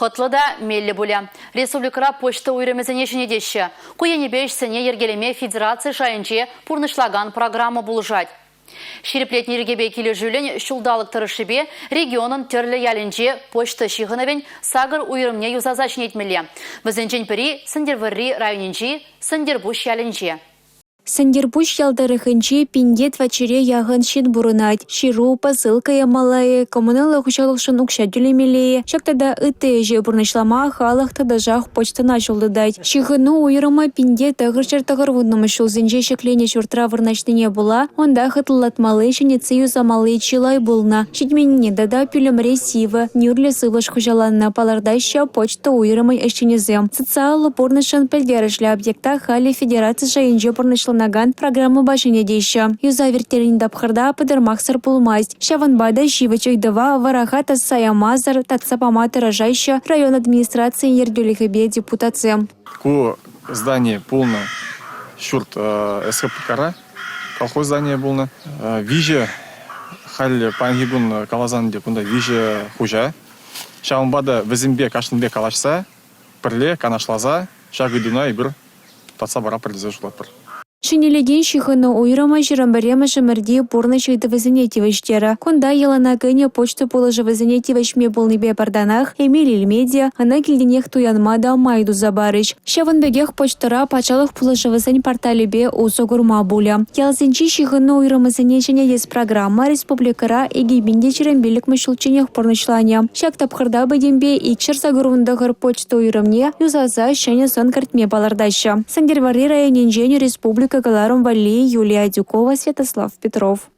Хотлы да меллі бұля. Республикара почта уйрымызыне жинедеші. Куенебешсіне ергелеме федерация шайынче пурнышлаган программа бұлжать. Шереплетні регебе келі жүлін шулдалық тұрышыбе регионын түрлі ялінже почта шиғынывен сағыр уйрымне юзазашын етмелі. Бізінчен пірі Сындерварри районинче, Сындербуш ялінже. Сындербуш ялдарыхынче пиндет вачере яғын шин бурынать. Ширу, посылка ямалайы, коммуналы хушалықшын укша дүлемелее. Шактада ыты бурнышлама халық тадажақ почтана жолдыдать. Шиғыну уйрыма пиндет тағыр-чартағыр вұннымы шулзынже шеклене шуртра вырначтыне була, онда хытылатмалы шынецы юзамалы чилай булна. Шитменіне дада пүлімре сивы, нюрлі сывыш хужаланна палардайша почта уйрымай әшченезем. Социалы бурнышын пілдерішлі объекта хали федерация жайынже бурнышлы наган программа башыне дейші. Юза вертерін дапқырда пыдырмақсыр пулмасть. Шаванбада живычойдыва вараха татса ямазар, татса паматыра жайшы район администрации ердюлихебе депутация. Ку здание полно шурт СХПКара, колхоз здание полно. Виже халь пангибун калазанде кунда виже хужа. Шаванбада візімбе кашынбе калашса, пірле канашлаза, шагыдуна и бір татса бара пірлезе жулат бір. Шинелеген шихыны уйрама жирамбаремы жымырде порны шайды візінетивіштері. Кунда елана кыне почту положы візінетивішме болныбе барданах, Эмиль Медиа, ана келденех туянмада майду забарыш. Шаванбегех почтара пачалық положы візін порталебе усо гурма буля. Ялзенчи шихыны уйрама зінечіне ес программа республикара егебінде жирамбелік мүшілченех порнышлания. Шак тапқырда бәдембе икшір загыруындағыр почту уйрамне юзаза шәне сон картме балардайшы. Сандерварри районинжені республика Галарум Валли, Юлия Дюкова, Святослав Петров.